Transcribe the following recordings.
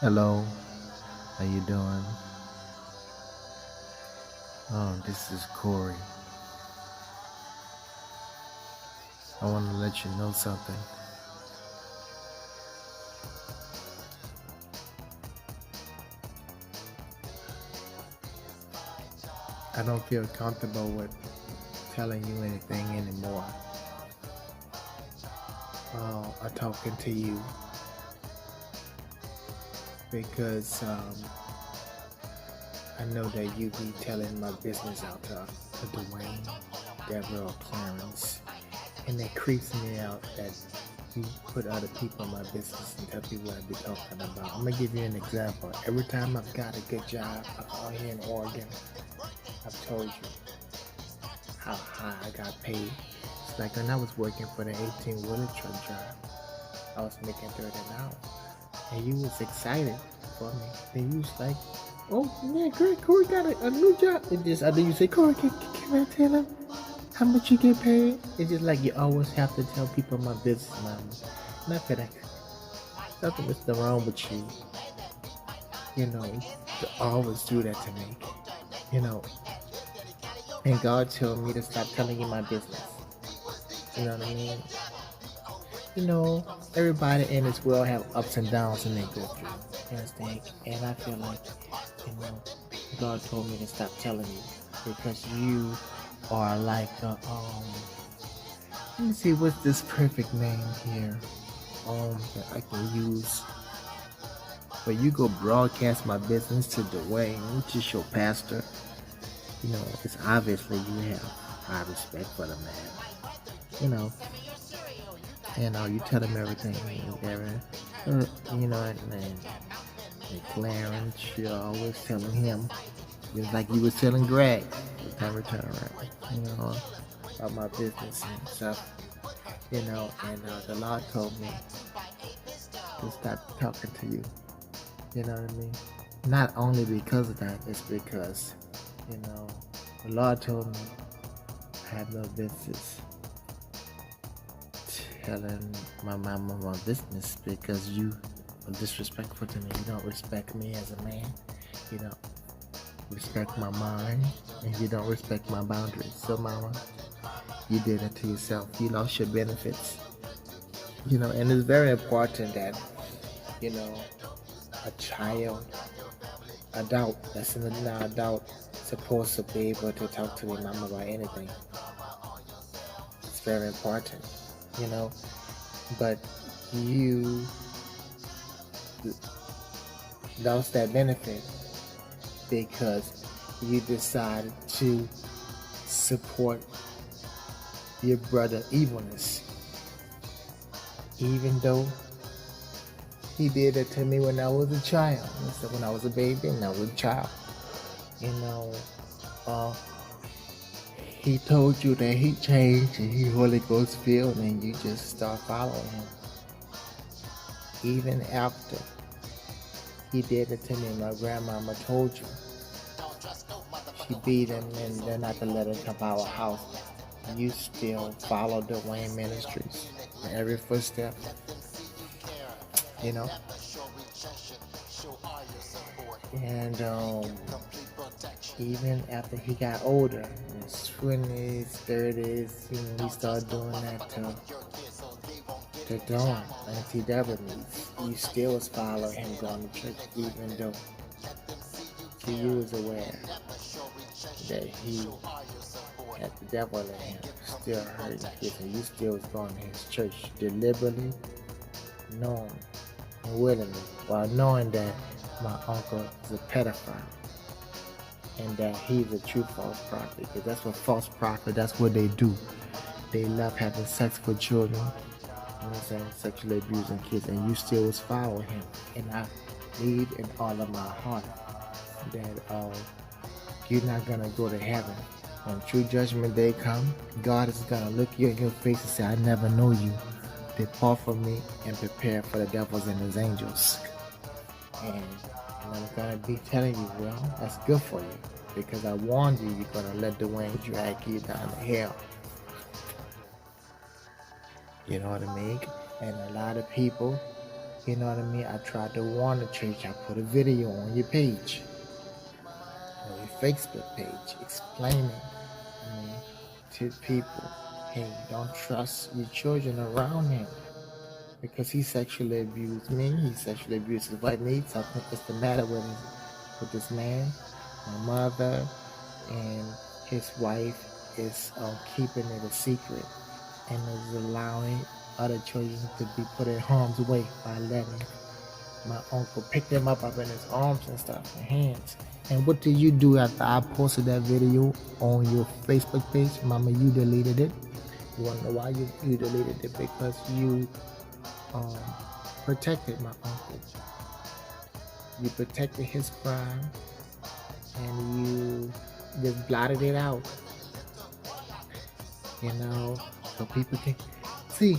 Hello, how you doing? Oh, this is Corey. I want to let you know something. I don't feel comfortable with telling you anything anymore. Or talking to you because I know that you be telling my business out to Dwayne, Deborah, or Clarence, and it creeps me out that you put other people in my business and tell people what I be talking about. I'm gonna give you an example. Every time I've got a good job out here in Oregon, I've told you how high I got paid. It's like when I was working for the 18-wheeler truck job, I was making 30 an hour. And you was excited for me. Then you was like, oh man, great, Corey got a new job. And just, I think you say, Corey, can I tell him how much you get paid? It's just like you always have to tell people my business, mama. Not that nothing is wrong with you. You know, to always do that to me. You know, and God told me to stop telling you my business. You know what I mean? You know, everybody in this world have ups and downs and they go through. You understand? And I feel like, God told me to stop telling you because you are like let me see what's this perfect name here that I can use. But you go broadcast my business to Dwayne, which is your pastor. You know, it's obviously you have high respect for the man. You tell him everything, and Clarence, you're always telling him, just like you was telling Greg, every time around, about my business and stuff, and the Lord told me to stop talking to you, you know what I mean? Not only because of that, it's because, the Lord told me I had no business telling my mama my business because you are disrespectful to me. You don't respect me as a man. You don't respect my mind, and you don't respect my boundaries. So, mama, you did it to yourself. You lost your benefits. And it's very important that, a child, that's an adult, supposed to be able to talk to their mama about anything. It's very important, but you lost that benefit because you decided to support your brother evilness, even though he did it to me when I was a child. So when I was a baby and I was a child, he told you that he changed and he Holy Ghost filled, and you just start following him. Even after he did it to me, my grandmama told you. She beat him and then not to let him come to our house. You still follow the Wayne Ministries in every footstep, And even after he got older, in his 20s, 30s, he started doing that to Dawn, Auntie Deborah needs. You still was following him going to church, even though you was aware that he had the devil in him, still hurting kids, and you still was going to his church deliberately, knowing and willingly, while knowing that my uncle is a pedophile and that he's a true false prophet, because that's what false prophet, that's what they do. They love having sex with children, sexually abusing kids, and you still was following him. And I believe in all of my heart that you're not gonna go to heaven. When true judgment day come, God is gonna look you in your face and say, I never know you. Depart from me and prepare for the devils and his angels. And I'm gonna be telling you, well, that's good for you, because I warned you, you're gonna let Dwayne drag you down to hell. You know what I mean? And a lot of people You know what I mean? I tried to warn the church. I put a video on your page, on your Facebook page, explaining, to people, hey, don't trust your children around him because he sexually abused me. He sexually abused his wife. Me. Something is the matter with this man. My mother and his wife is keeping it a secret and is allowing other children to be put in harm's way by letting my uncle pick them up in his arms and stuff and hands. And what did you do after I posted that video on your Facebook page? Mama, you deleted it. You want to know why you deleted it? Because you protected my uncle. You protected his crime and you just blotted it out. You know, so people can see.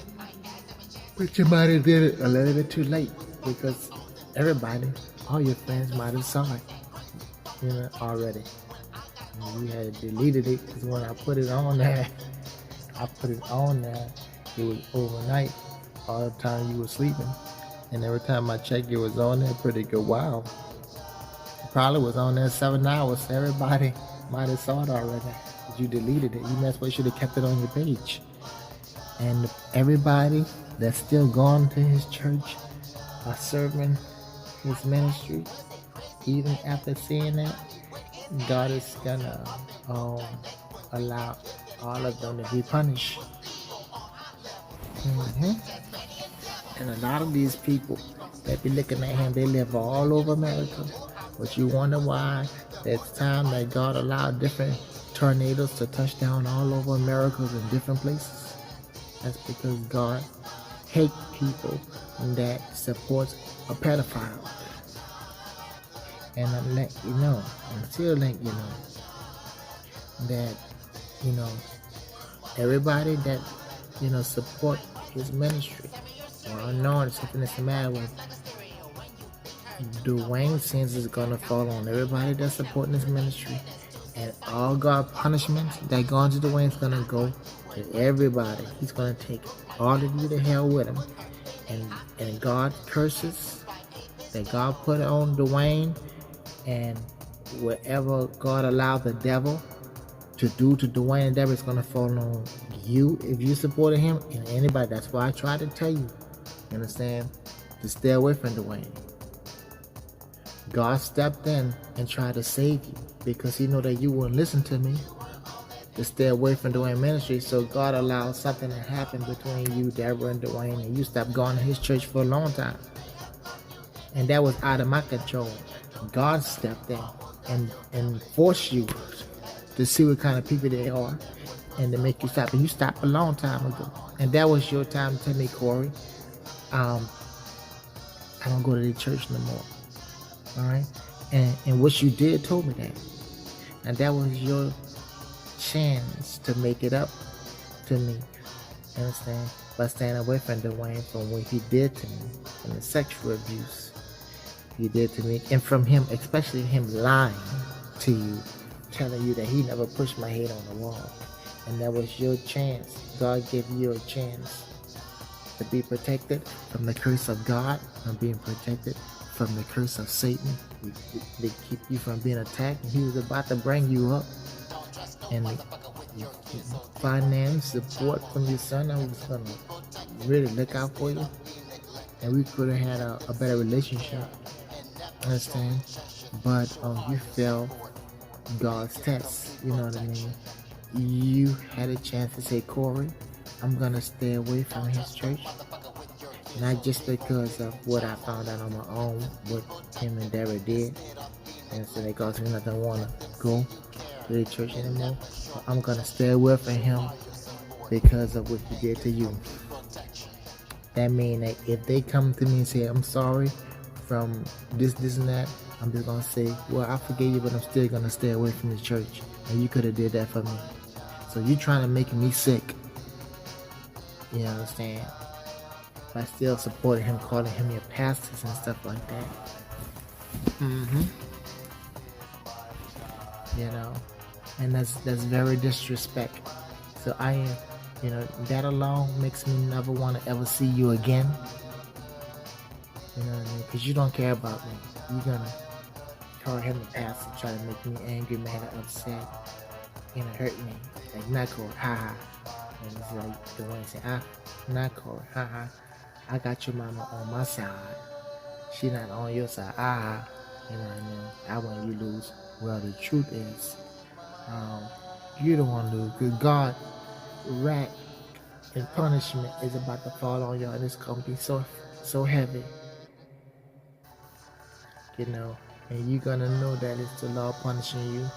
But you might have did it a little bit too late because everybody, all your friends might have saw it, already. And you had deleted it because when I put it on there, it was overnight, all the time you were sleeping. And every time I checked, it was on there pretty good while. It probably was on there 7 hours. Everybody might have saw it already. But you deleted it. You must well should have kept it on your page. And everybody that's still going to his church are serving his ministry. Even after seeing that, God is gonna allow all of them to be punished. And a lot of these people that be looking at him, they live all over America. But you wonder why it's time that God allowed different tornadoes to touch down all over America in different places. That's because God hates people that support a pedophile. And I'm letting you know, I'm still letting you know that, everybody that, support his ministry or unknown something that's the matter with Dwayne sins is gonna fall on everybody that's supporting his ministry, and all God punishments that going to Dwayne's gonna go to everybody. He's gonna take all of you to hell with him, and God curses that God put on Dwayne, and whatever God allowed the devil to do to Dwayne, the devil is gonna fall on you if you supported him and anybody. That's why I tried to tell you, understand, to stay away from Dwayne. God stepped in and tried to save you because he know that you wouldn't listen to me, to stay away from Dwayne ministry. So God allowed something to happen between you, Deborah, and Dwayne, and you stopped going to his church for a long time. And that was out of my control. God stepped in and forced you to see what kind of people they are and to make you stop. And you stopped a long time ago. And that was your time to tell me, Corey, I don't go to the church no more. All right? And what you did told me that. And that was your chance to make it up to me. You understand? By staying away from Dwayne, from what he did to me, from the sexual abuse he did to me, and from him, especially him lying to you, telling you that he never pushed my head on the wall. And that was your chance. God gave you a chance to be protected from the curse of God, from being protected from the curse of Satan. They keep you from being attacked, and he was about to bring you up. And finance support from your son, I was going to really look out for you. And we could have had a better relationship. Understand? But you failed God's test. You know what I mean? You had a chance to say, Corey, I'm going to stay away from his church. Not just because of what I found out on my own, what him and Deborah did. And so they caused me not to want to go to the church anymore. But I'm going to stay away from him because of what he did to you. That means that if they come to me and say, I'm sorry from this, and that, I'm just going to say, well, I forgive you, but I'm still going to stay away from the church. And you could have did that for me. So you trying to make me sick. You understand? By still supporting him, calling him your pastors and stuff like that. You know, and that's very disrespectful. So I am, that alone makes me never want to ever see you again. You know what I mean? Because you don't care about me. You're gonna call him a pastor, try to make me angry, mad, or upset, and hurt me. Like, not cool, haha. And it's like the one say, not cool, haha. I got your mama on my side. She not on your side, You know what I mean? I want you to lose. Well, the truth is, you don't want to lose. Because God, wrath and punishment is about to fall on y'all, and it's gonna be so heavy. You know, and you're gonna know that it's the Lord punishing you.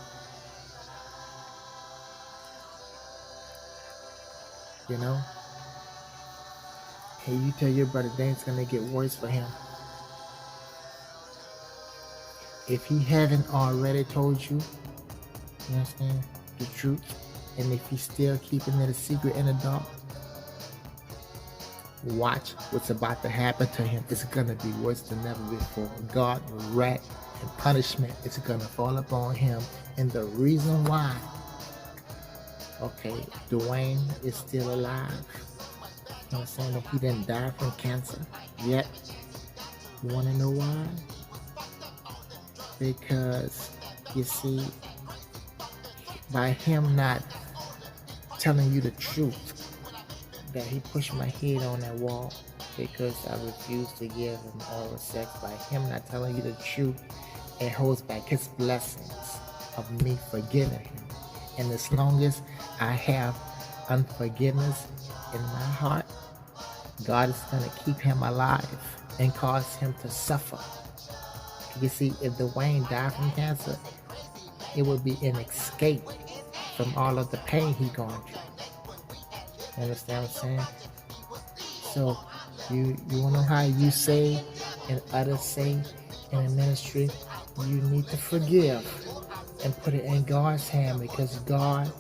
You know? And you tell your brother that it's gonna get worse for him. If he haven't already told you, you understand, the truth, and if he's still keeping it a secret in the dark, watch what's about to happen to him. It's gonna be worse than ever before. God, wrath, and punishment is gonna fall upon him. And the reason why, okay, Dwayne is still alive. You know what I'm saying? That he didn't die from cancer yet. You wanna know why? Because, you see, by him not telling you the truth, that he pushed my head on that wall because I refused to give him oral sex, by him not telling you the truth, it holds back his blessings of me forgiving him. And as long as I have unforgiveness in my heart, God is going to keep him alive and cause him to suffer. You see, if Dwayne died from cancer, it would be an escape from all of the pain he gone through. You understand what I'm saying? So, you want to know how you say and others say in a ministry? You need to forgive and put it in God's hand, because God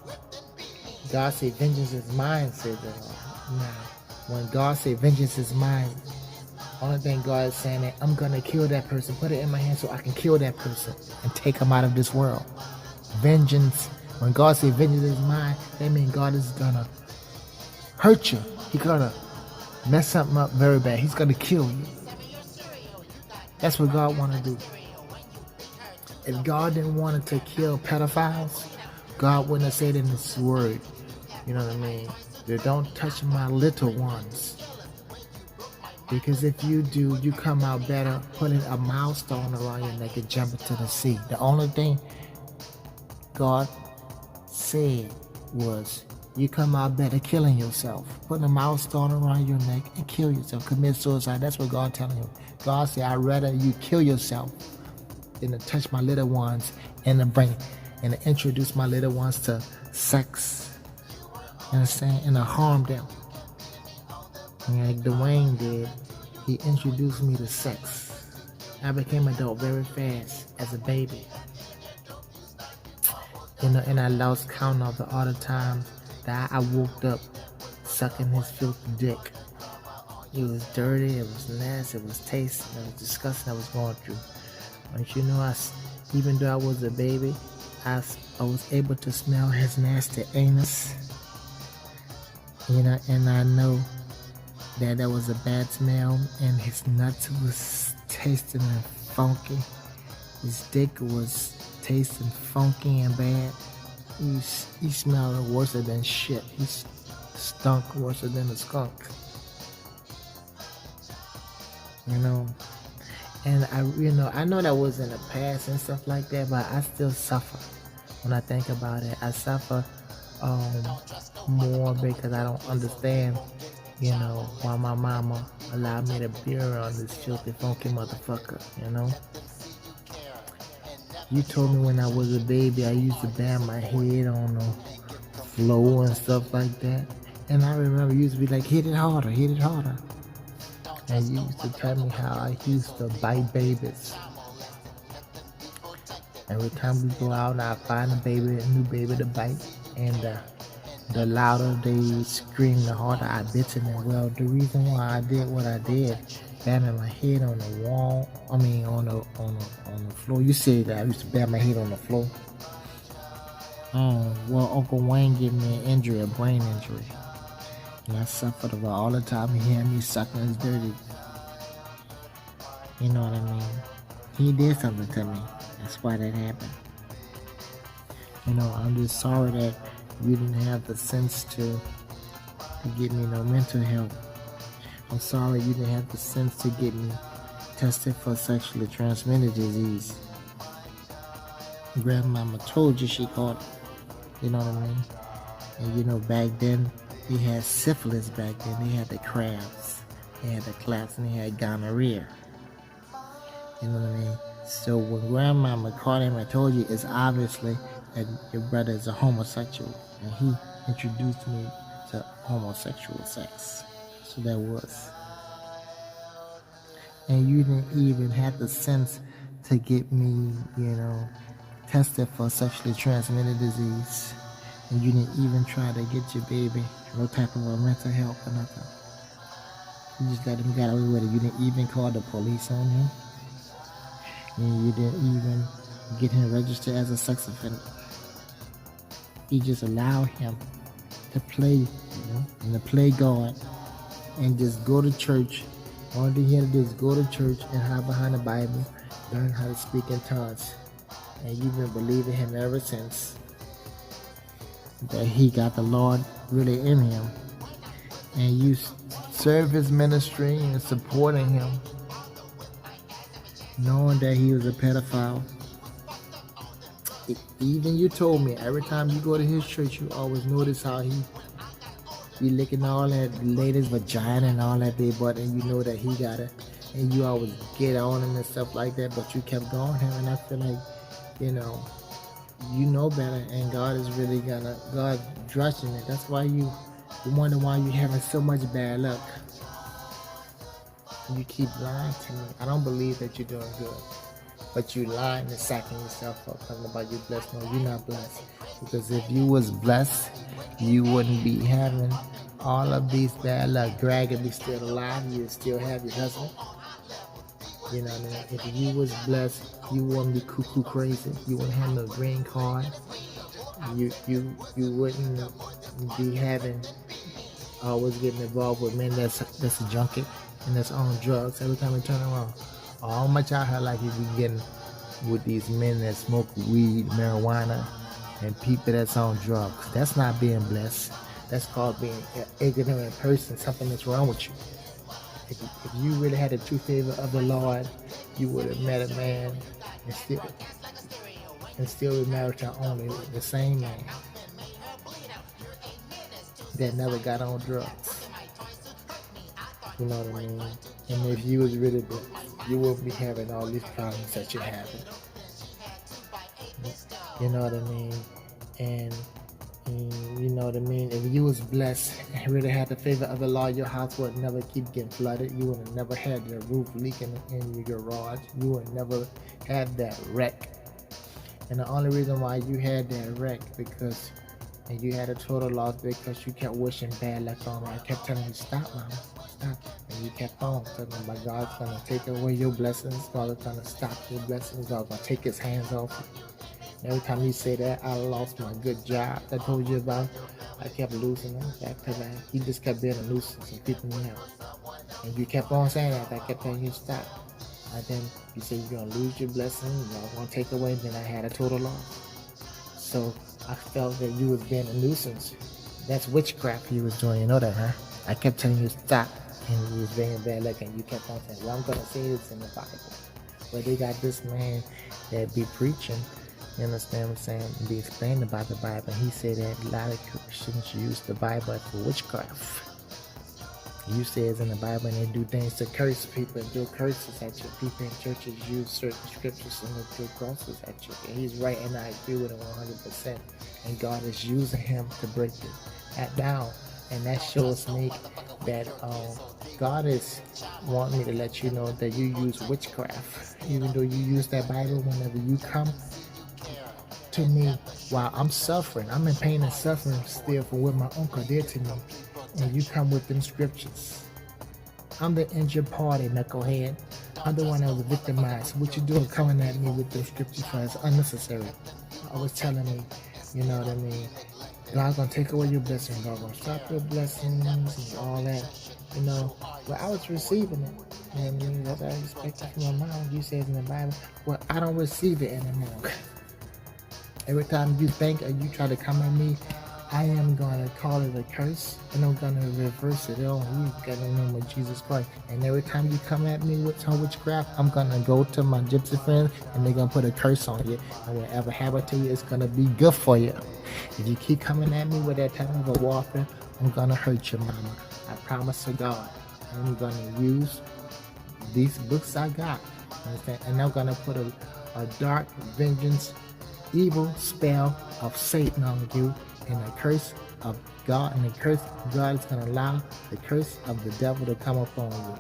said vengeance is mine, said the Lord. Now, when God said vengeance is mine, only thing God is saying that I'm going to kill that person, put it in my hand so I can kill that person and take him out of this world. Vengeance, when God says vengeance is mine, that means God is going to hurt you. He's going to mess something up very bad. He's going to kill you. That's what God want to do. If God didn't want to kill pedophiles, God wouldn't have said in His word, you know what I mean, that don't touch my little ones. Because if you do, you come out better putting a milestone around your neck and jump into the sea. The only thing God said was, you come out better killing yourself. Putting a milestone around your neck and kill yourself. Commit suicide. That's what God telling you. God said, I'd rather you kill yourself than to touch my little ones and to bring and to introduce my little ones to sex. You understand? And to harm them. Like Dwayne did, he introduced me to sex. I became an adult very fast as a baby. You know, and I lost count of all the times that I woke up sucking his filthy dick. It was dirty, it was nasty, it was tasty, it was disgusting. I was going through. But you know, even though I was a baby, I was able to smell his nasty anus. You know, and I know that was a bad smell, and his nuts was tasting and funky. His dick was tasting funky and bad. He smelled worse than shit. He stunk worse than a skunk. You know, and I know that was in the past and stuff like that, but I still suffer when I think about it. I suffer more because I don't understand, you know, why my mama allowed me to be around this filthy, funky motherfucker, you know. You told me when I was a baby I used to bang my head on the floor and stuff like that. And I remember you used to be like, hit it harder, hit it harder. And you used to tell me how I used to bite babies. Every time we go out, I find a new baby to bite. And the louder they scream, the harder I bit them. Well, the reason why I did what I did, banging my head on the wall, on the floor. You said that I used to bang my head on the floor. Well, Uncle Wayne gave me an injury, a brain injury. And I suffered about all the time he had me sucking his dirty. You know what I mean? He did something to me. That's why that happened. I'm just sorry that you didn't have the sense to get me no mental health. I'm sorry you didn't have the sense to get me tested for sexually transmitted disease. Grandmama told you she caught it. You know what I mean? And back then, they had syphilis back then. They had the crabs, they had the claps, and they had gonorrhea. You know what I mean? So when grandmama caught him, I told you it's obviously that your brother is a homosexual. And he introduced me to homosexual sex. So that was. And you didn't even have the sense to get me, tested for sexually transmitted disease. And you didn't even try to get your baby no type of a mental health or nothing. You just let him get away with it. You didn't even call the police on him. And you didn't even get him registered as a sex offender. You just allow him to play, and to play God, and just go to church. All he had to do is go to church and hide behind the Bible, learn how to speak in tongues. And you've been believing him ever since. That he got the Lord really in him. And you serve his ministry and supporting him, knowing that he was a pedophile. Even you told me every time you go to his church, you always notice how he be licking all that ladies' vagina and all that big butt, and you know that he got it, and you always get on him and stuff like that, but you kept going him, and I feel like, you know better, and God is really God dressing it. That's why you wonder why you're having so much bad luck. You keep lying to me. I don't believe that you're doing good. But you lying and sacking yourself up, talking about you blessed. No, you're not blessed. Because if you was blessed, you wouldn't be having all of these bad luck. Greg would be still alive. You would still have your husband. You know what I mean? If you was blessed, you wouldn't be cuckoo crazy. You wouldn't have no green card. You wouldn't be having always getting involved with men that's a junkie and that's on drugs every time we turn around. How much I heard like you be getting with these men that smoke weed, marijuana, and people that's on drugs. That's not being blessed. That's called being an ignorant person. Something that's wrong with you. If you really had the true favor of the Lord, you would have met a man and still be married to only the same man that never got on drugs. You know what I mean? And if you was really good, you wouldn't be having all these problems that you're having. You know what I mean? And you know what I mean? If you was blessed and really had the favor of the Lord, your house would never keep getting flooded. You would have never had the roof leaking in your garage. You would never have that wreck. And the only reason why you had that wreck and you had a total loss because you kept wishing bad luck on me. I kept telling you, stop, Mama, stop. And you kept on telling me, my God's going to take away your blessings. God's going to stop your blessings. God's going to take his hands off you. And every time you say that, I lost my good job I told you about. I kept losing them back to back. You just kept being a nuisance and keeping me out. And you kept on saying that. I kept telling you, stop. And then you said you're going to lose your blessings. God's going to take away. Then I had a total loss. So I felt that you was being a nuisance. That's witchcraft you was doing. You know that, huh? I kept telling you stop, and you was bringing bad luck, and you kept on saying, well, I'm going to say this in the Bible. But they got this man that be preaching, you understand what I'm saying, be explaining about the Bible. He said that a lot of Christians use the Bible for witchcraft. You say it's in the Bible, and they do things to curse people and do curses at you. People in churches use certain scriptures and they do crosses at you. And he's right, and I agree with him 100%. And God is using him to break that down. And that shows me that God is wanting me to let you know that you use witchcraft. Even though you use that Bible, whenever you come to me while I'm suffering, I'm in pain and suffering still for what my uncle did to me. And you come with them scriptures. I'm the injured party, knucklehead. I'm the one that was victimized. What you doing coming at me with them scriptures for? It's unnecessary. Always telling me, you know what I mean? God's gonna take away your blessings. God's gonna stop your blessings and all that. Well, I was receiving it. And that's what I expected from my mom. You said in the Bible, well, I don't receive it anymore. Every time you think or you try to come at me, I am going to call it a curse, and I'm going to reverse it on you in the name of Jesus Christ. And every time you come at me with some witchcraft, I'm going to go to my gypsy friends, and they're going to put a curse on you. And whatever happens to you, it's going to be good for you. If you keep coming at me with that type of a warfare, I'm going to hurt you, mama. I promise to God. I'm going to use these books I got, understand? And I'm going to put a dark vengeance, evil spell of Satan on you, and the curse of God, and the curse of God is going to allow the curse of the devil to come upon you.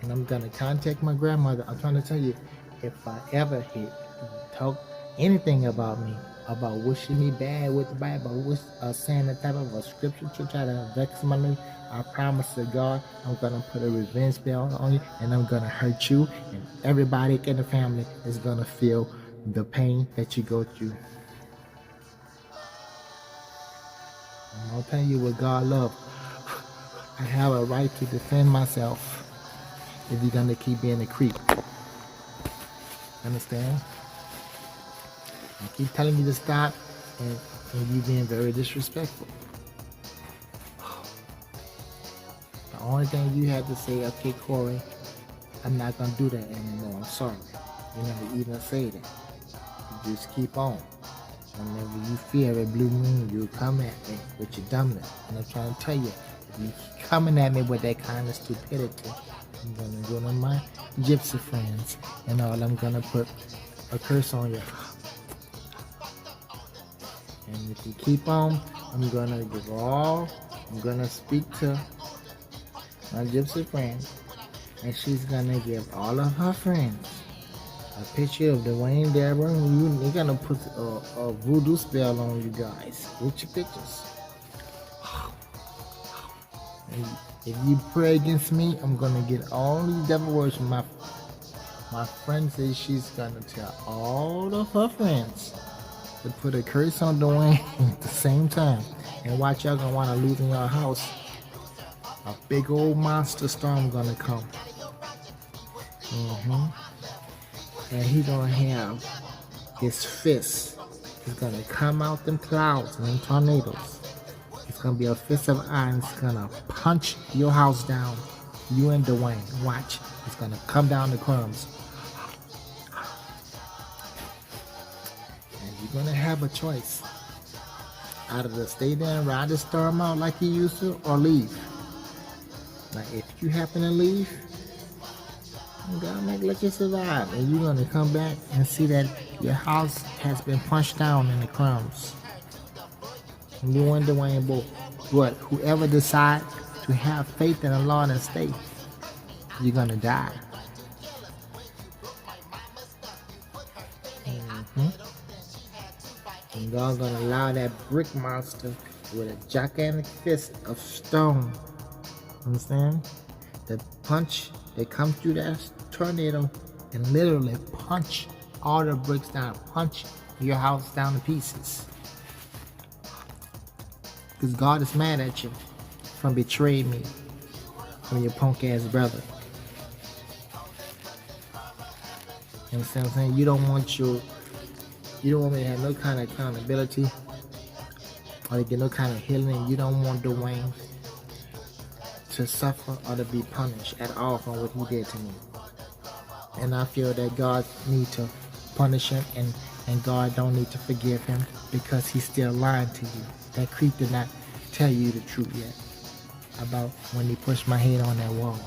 And I'm going to contact my grandmother. I'm trying to tell you, if I ever talk anything about me, about wishing me bad with the Bible, saying the type of a scripture to try to vex my life, I promise to God, I'm going to put a revenge spell on you, and I'm going to hurt you, and everybody in the family is going to feel the pain that you go through. I'm going to tell you what God loves. I have a right to defend myself if you're going to keep being a creep. Understand? I keep telling you to stop, and you being very disrespectful. The only thing you have to say, okay, Corey, I'm not going to do that anymore. I'm sorry. You never even say that. You just keep on. Whenever you fear a blue moon, you'll come at me with your dumbness. And I'm trying to tell you, if you keep coming at me with that kind of stupidity, I'm going to go to my gypsy friends, and I'm going to put a curse on you. And if you keep on, I'm going to speak to my gypsy friend, and she's going to give all of her friends a picture of Dwayne Deborah. You're going to put a voodoo spell on you guys with your pictures. And if you pray against me, I'm going to get all these devil words from my friend. Says she's going to tell all of her friends to put a curse on Dwayne at the same time. And watch, y'all going to want to lose in your house. A big old monster storm going to come. And he's going to have his fist. He's going to come out them clouds and them tornadoes. It's going to be a fist of iron. It's going to punch your house down. You and Dwayne. Watch. It's going to come down to crumbs. And you're going to have a choice. Either to stay there and ride the storm out like you used to, or leave. Now, if you happen to leave, God might let you survive, and you're going to come back and see that your house has been punched down in the crumbs. And you and Dwayne both. But whoever decides to have faith in the Lord and stay, you're going to die. And God's going to allow that brick monster with a gigantic fist of stone, understand? The punch, they come through that tornado and literally punch all the bricks down, punch your house down to pieces. Because God is mad at you from betraying me from your punk ass brother. You understand what I'm saying? You don't want me to have no kind of accountability or to get no kind of healing. You don't want Dwayne to suffer or to be punished at all for what he did to me. And I feel that God needs to punish him, and God don't need to forgive him because he's still lying to you. That creep did not tell you the truth yet about when he pushed my head on that wall.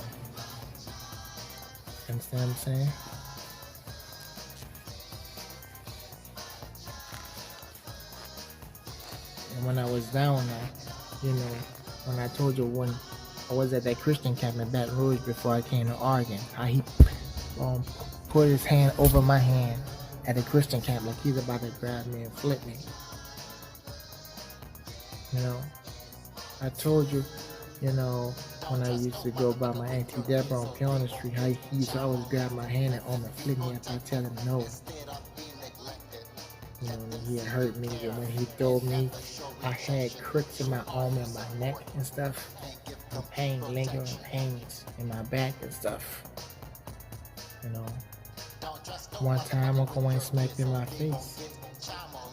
Understand what I'm saying? And when I was down there, when I told you when I was at that Christian camp in Baton Rouge before I came to Oregon, how he put his hand over my hand at a Christian camp like he's about to grab me and flip me. I told you, when I used to go by my Auntie Deborah on Peona Street, how he used to always grab my hand and almost flip me after I tell him no. You know, he had hurt me, and when he threw me, I had cricks in my arm and my neck and stuff, and pain, lingering pains in my back and stuff. You know, one time Uncle Wayne smacked me in my face.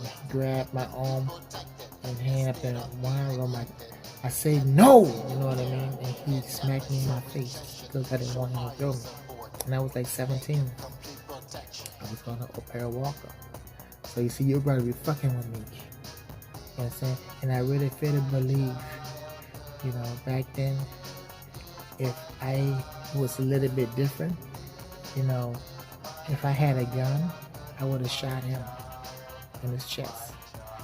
He grabbed my arm and hand up and whined on my. I said no, you know what I mean, and he smacked me in my face because I didn't want him to throw me. And I was like 17. I was on a pair walker. So you see, your brother be fucking with me. You know what I'm saying? And I really feel to believe, you know, back then, if I was a little bit different, you know, if I had a gun, I would have shot him in his chest.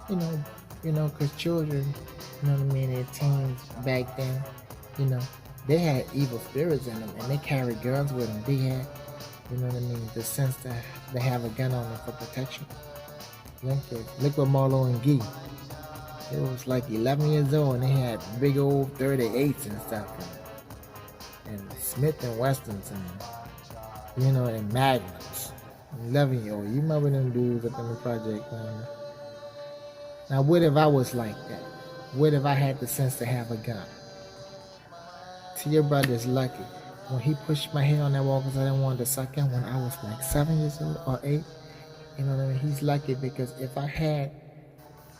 You know, because children, you know what I mean, their teens back then, you know, they had evil spirits in them, and they carried guns with them. They had, you know what I mean, the sense that they have a gun on them for protection. Young kids. Look what Marlo and Gee. It was like 11 years old, and they had big old 38s and stuff, and Smith and Westons, and you know, and Magnums. 11-year-old. You remember them dudes up in the project, man? Now, what if I was like that? What if I had the sense to have a gun? See, your brother's lucky. When he pushed my head on that wall because I didn't want to suck him when I was like 7 years old or 8, you know what I mean? He's lucky because if I had,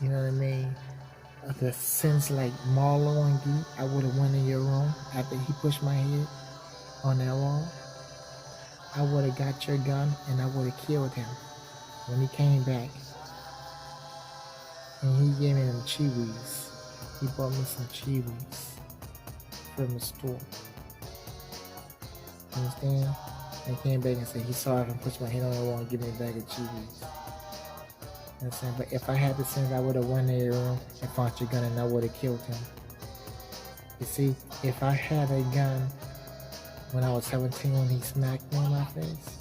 you know what I mean, the sense like Marlo and Gee, I would have went in your room after he pushed my head on that wall. I would have got your gun and I would have killed him when he came back. And he gave me them Chiwis. He bought me some Chiwis from the store. Understand? I came back and said he saw it and pushed my head on the wall and give me a bag of Chiwis. Understand? But if I had the sense, I would have went in your room and fought your gun and I would have killed him. You see, if I had a gun when I was 17 when he smacked me in my face,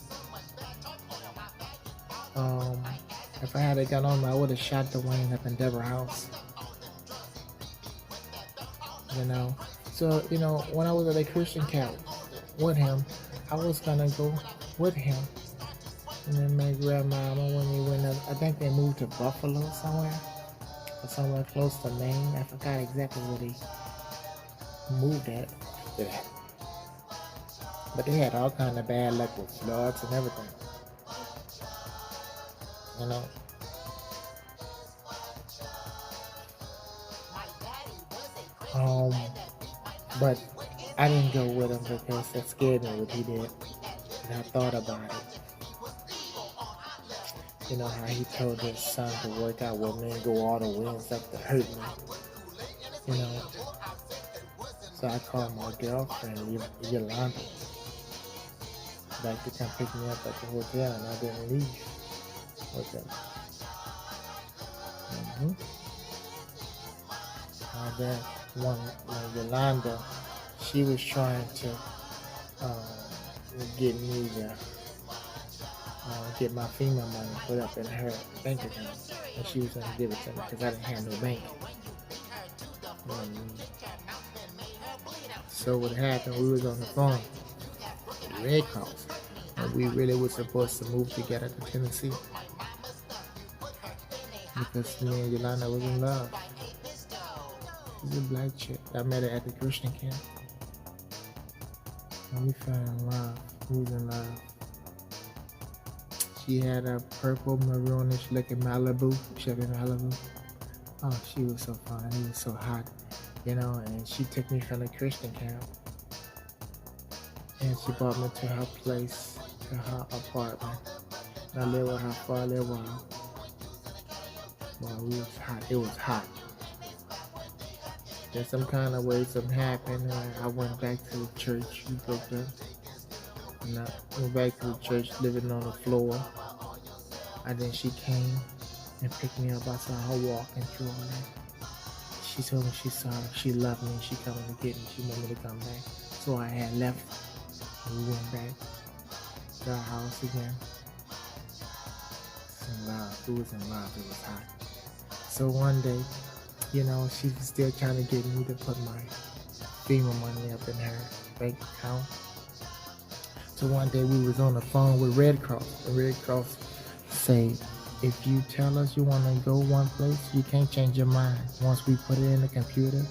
if I had a gun on me, I would have shot Dwayne up in Deborah House. You know? So, you know, when I was at a Christian camp with him, I was gonna go with him. And then my grandmama, when they went up, I think they moved to Buffalo somewhere, or somewhere close to Maine. I forgot exactly where they moved at. But they had all kind of bad luck with floods and everything. You know? But I didn't go with him because that scared me what he did. And I thought about it. You know how he told his son to work out with me and go all the way and stuff to hurt me. You know? So I called my girlfriend, Yolanda, back to come pick me up at the hotel, and I didn't leave with them. Then when Yolanda, she was trying to get me to get my FEMA money put up in her bank account, and she was going to give it to me because I didn't have no bank. So what happened, we was on the phone with Red Cross, and we really were supposed to move together to Tennessee because me and Yolanda was in love. She's a black chick. I met her at the Christian camp. And we fell in love. We was in love. She had a purple maroonish looking Malibu, Chevy Malibu. Oh, she was so fine. It was so hot, you know, and she took me from the Christian camp. And she brought me to her place, to her apartment. And I lived with her for a little while. Well, it was hot. It was hot. Then some kind of way something happened. I went back to the church. We broke up. And I went back to the church, living on the floor. And then she came and picked me up. I saw her walking through all that. She told me she loved me. She coming to get me. She wanted me to come back. So I had left. And we went back to our house again. In love. It was in love. It was hot. So one day, you know, she was still trying to get me to put my FEMA money up in her bank account. So one day we was on the phone with Red Cross. The Red Cross say, if you tell us you want to go one place, you can't change your mind. Once we put it in the computer,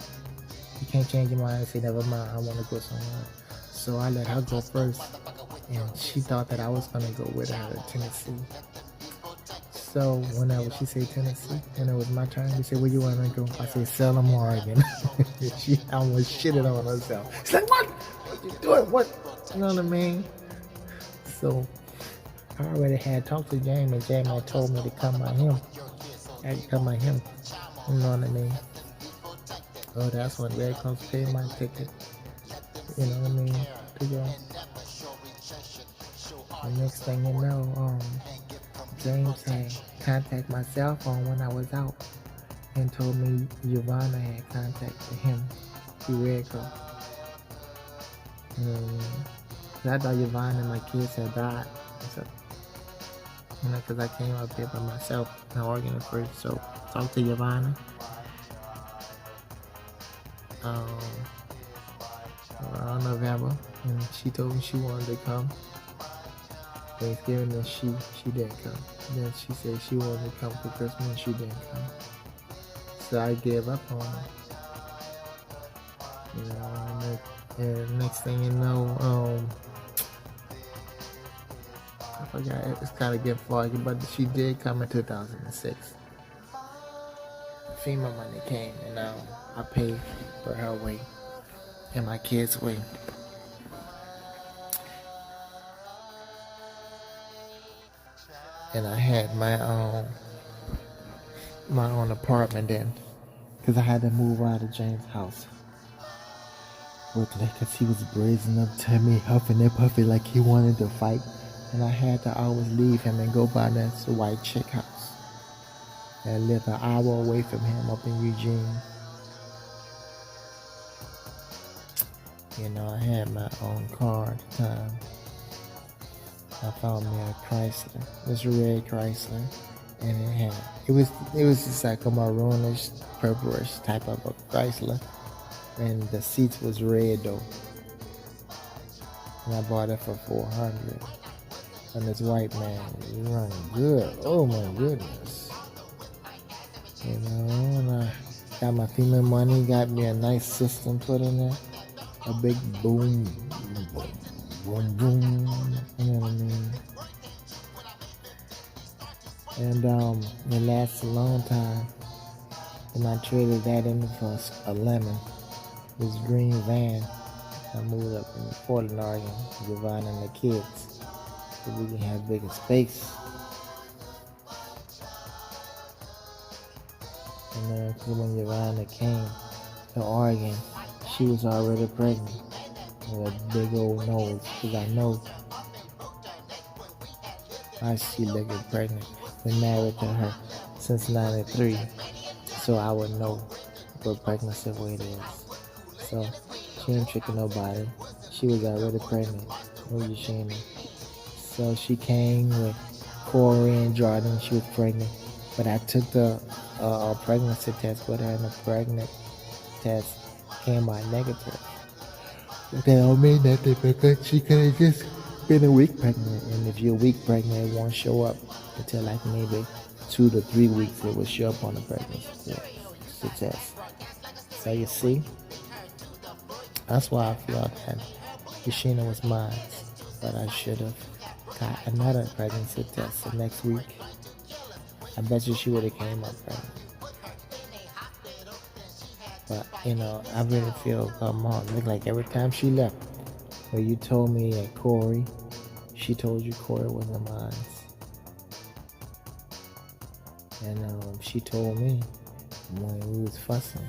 you can't change your mind and say, never mind, I want to go somewhere else. So I let her go first, and she thought that I was going to go with her to Tennessee. So whenever she said Tennessee, when it was my turn, she said, where you want to go? I said, Salem, Oregon. She almost shitted on herself. She's like, what you doing? What? You know what I mean? So I already had talked to James, and James had told me to come by him. I had to come by him. You know what I mean? Oh, that's when Red Cross paid my ticket. You know what I mean? To go. The next thing you know, James had contacted my cell phone when I was out and told me Giovanna had contacted him through Red Cross. I thought Giovanna and my kids had died. So, because I came up here by myself in Oregon at first. So, talked to Giovanna. Around November, and she told me she wanted to come Thanksgiving, and she didn't come. Then she said she wanted to come for Christmas, and she didn't come. So I gave up on her. You know, and next thing you know, I forgot, it's kind of getting foggy, but she did come in 2006. FEMA money came, and I paid for her way and my kids' way. And I had my own apartment then, because I had to move out of James' house. Because he was brazen up to me, huffing and puffing like he wanted to fight. And I had to always leave him and go by that white chick house. And I lived an hour away from him up in Eugene. You know, I had my own car at the time. I found me a Chrysler, this red Chrysler, and it was just like a maroonish, purplish type of a Chrysler, and the seats was red though. And I bought it for $400. And this white man was running good. Oh my goodness. You know, and I got my FEMA money, got me a nice system put in there. A big boom, boom, boom, you know what I mean? And it lasted a long time. And I traded that in for a lemon, this green van. I moved up in Portland, Oregon, Giovanna and the kids, so we can have bigger space. And because when Giovanna came to Oregon, she was already pregnant with a big old nose, because I know she looked pregnant. Been married to her since '93, so I would know what pregnancy weight is. So she ain't tricking nobody. She was already pregnant. So she came with Corey and Jordan. She was pregnant, but I took the pregnancy test with her, and the pregnant test came out negative. But that don't mean nothing, because she could have just been a week pregnant, and if you're a week pregnant, it won't show up until like maybe 2 to 3 weeks. It will show up on the pregnancy test. So you see, that's why I feel that Yashina was mine, but I should have got another pregnancy test the next week. I bet you she would have came up pregnant. But, you know, I really feel mom. Look like every time she left, well, you told me that Corey, she told you Corey wasn't mine. And she told me when we was fussing,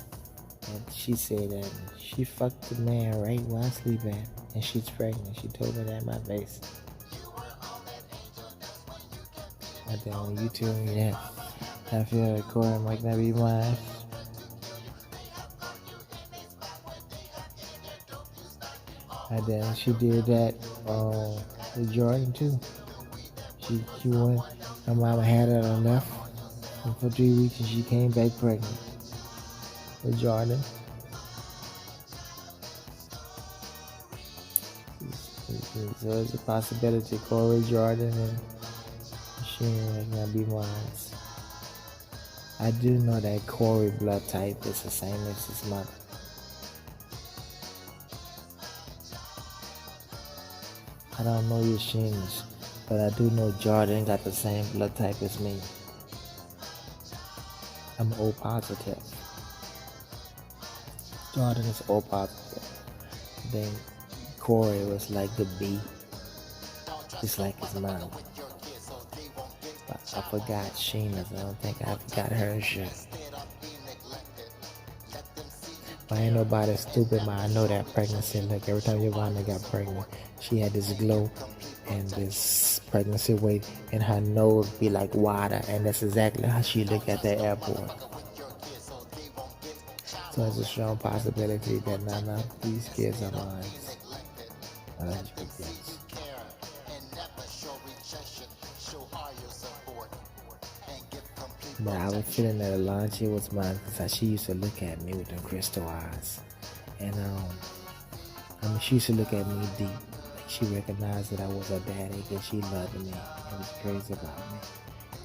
and she said that she fucked the man right where I sleep at, and she's pregnant. She told me that in my face. And then when you told me that, I feel like Corey might not be mine. And then she did that with Jordan too. She went, her mama had her and left, and for 3 weeks, and she came back pregnant with Jordan. So there's a possibility Corey, Jordan, and She ain't gonna be mine. I do know that Corey blood type is the same as his mother. I don't know your genes, but I do know Jordan got the same blood type as me. I'm O positive. Jordan is O positive. Then Corey was like the B, just like his mom. But I forgot Sheena's. I don't think I forgot hers yet. But ain't nobody stupid, but I know that pregnancy look. Every time Yvonne got pregnant, she had this glow and this pregnancy weight, and her nose be like water, and that's exactly how she look at the airport. So it's a strong possibility that none of these kids are mine. 100%. But I was feeling that Alonji was mine because she used to look at me with them crystal eyes. And she used to look at me deep. Like she recognized that I was her daddy and she loved me. It was crazy about me.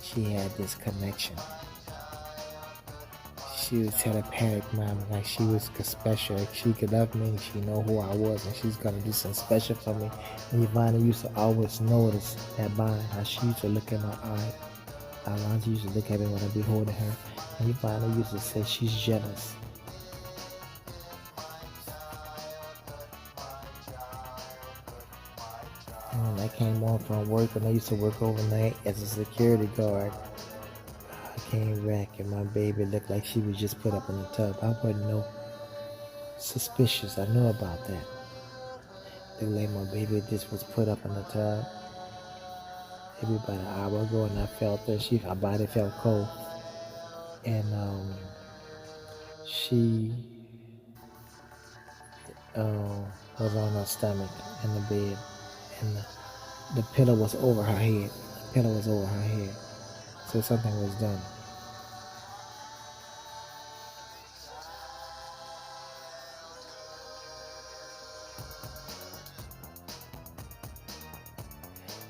She had this connection. She was telepathic, mom, like she was special. Like she could love me, she know who I was, and she's gonna do something special for me. And Ivana used to always notice that bond, how she used to look in my eye. Alonzo used to look at me when I be holding her, and Ivana used to say she's jealous. And when I came home from work, when I used to work overnight as a security guard, I came back and my baby looked like she was just put up in the tub. I wasn't no suspicious. I knew about that. Looked like my baby just was put up in the tub. Maybe about an hour ago, and I felt that her body felt cold, and she was on her stomach in the bed, and the pillow was over her head. The pillow was over her head, so something was done.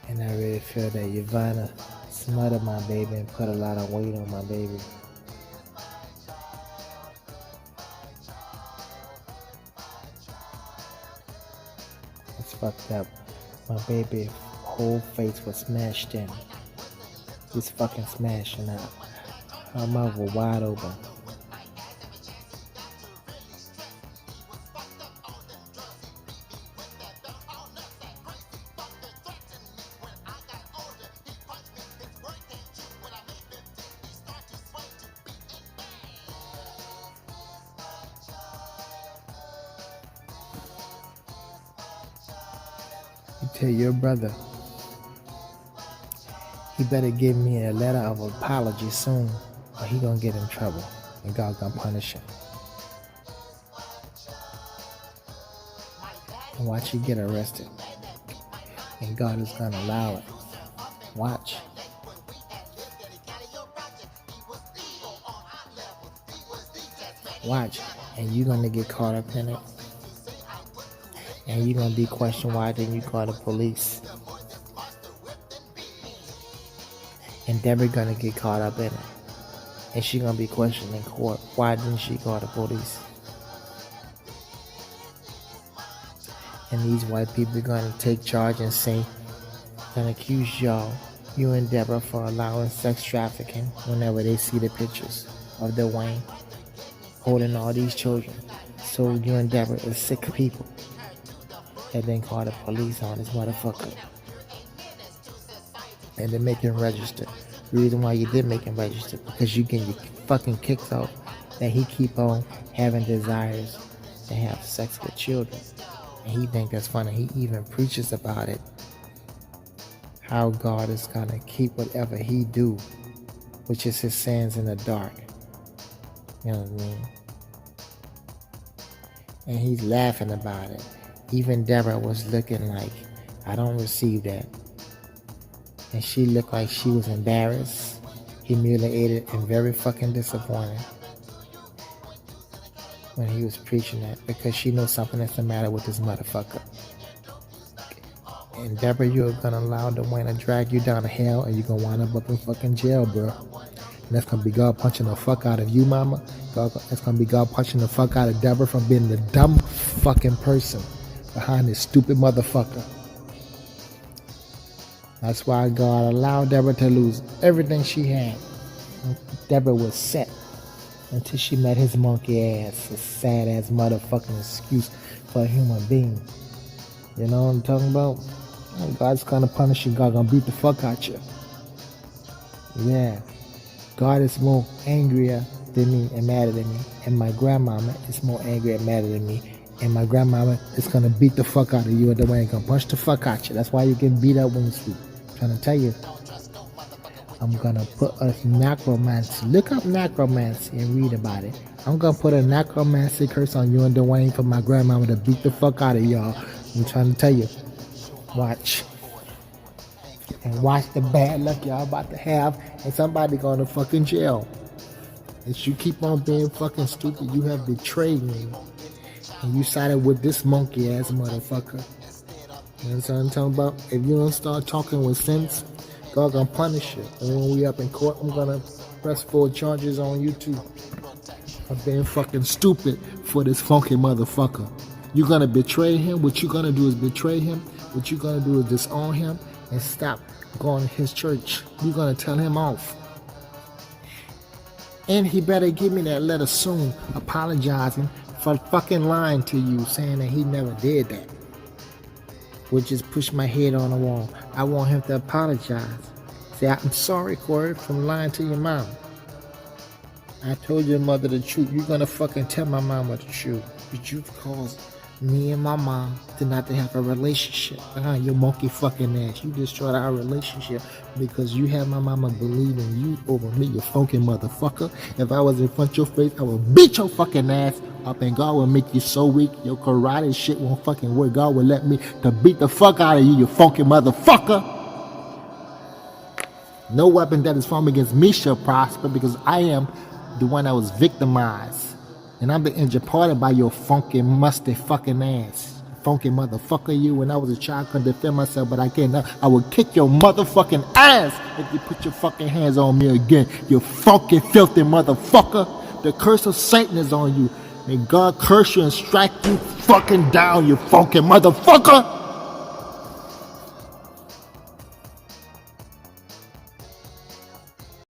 And I really feel that Yvonne smothered my baby and put a lot of weight on my baby. It's fucked up. My baby's whole face was smashed in. Just fucking smashing out. Her mouth was wide open. You tell your brother he better give me a letter of apology soon, or he gonna get in trouble, and God gonna punish him. And watch he get arrested, and God is gonna allow it. Watch. Watch, and you gonna get caught up in it. And you're going to be questioned, why didn't you call the police? And Deborah going to get caught up in it. And she's going to be questioned in court, why didn't she call the police? And these white people are going to take charge and say, and accuse y'all, you and Deborah, for allowing sex trafficking whenever they see the pictures of Dwayne holding all these children. So you and Deborah is sick people. And then call the police on this motherfucker. And then make him register. The reason why you did make him register, because you get your fucking kicks off that he keep on having desires to have sex with children. And he think that's funny. He even preaches about it. How God is gonna keep whatever he do, which is his sins, in the dark. You know what I mean? And he's laughing about it. Even Deborah was looking like, I don't receive that. And she looked like she was embarrassed, humiliated, and very fucking disappointed when he was preaching that, because she knows something that's the matter with this motherfucker. And Deborah, you're gonna allow Dwayne to drag you down to hell, and you're gonna wind up in fucking jail, bro. And that's gonna be God punching the fuck out of you, mama. That's gonna be God punching the fuck out of Deborah from being the dumb fucking person behind this stupid motherfucker. That's why God allowed Deborah to lose everything she had. Deborah was set until she met his monkey ass, a sad ass motherfucking excuse for a human being. You know what I'm talking about? God's gonna punish you. God gonna beat the fuck out you. Yeah. God is more angrier than me and madder than me. And my grandmama is more angry and madder than me. And my grandmama is gonna beat the fuck out of you, and the way gonna punch the fuck out you. That's why you get beat up when you sleep. I'm trying to tell you. I'm gonna put a necromancy. Look up necromancy and read about it. I'm gonna put a necromancy curse on you and Dwayne for my grandmama to beat the fuck out of y'all. I'm trying to tell you. Watch. And watch the bad luck y'all about to have, and somebody going to fucking jail. If you keep on being fucking stupid, you have betrayed me. And you sided with this monkey ass motherfucker. You know what I'm talking about? If you don't start talking with sense, God gonna punish you. And when we up in court, I'm gonna press 4 charges on you too. For being fucking stupid for this funky motherfucker. You're gonna betray him. What you're gonna do is betray him. What you're gonna do is disown him and stop going to his church. You're gonna tell him off. And he better give me that letter soon, apologizing for fucking lying to you, saying that he never did that. Would just push my head on the wall. I want him to apologize. Say, I'm sorry, Corey, for lying to your mom. I told your mother the truth. You're gonna fucking tell my mama the truth. But you caused me and my mom to not to have a relationship. Your monkey fucking ass. You destroyed our relationship because you had my mama believing you over me, you funky motherfucker. If I was in front of your face, I would beat your fucking ass up, and God will make you so weak, your karate shit won't fucking work. God will let me to beat the fuck out of you, you funky motherfucker. No weapon that is formed against me shall prosper, because I am the one that was victimized. And I'm the injured party by your funky, musty fucking ass. Funky motherfucker, you. When I was a child, I couldn't defend myself, but I can't now. I will kick your motherfucking ass if you put your fucking hands on me again. You funky, filthy motherfucker. The curse of Satan is on you. May God curse you and strike you fucking down, you funky motherfucker.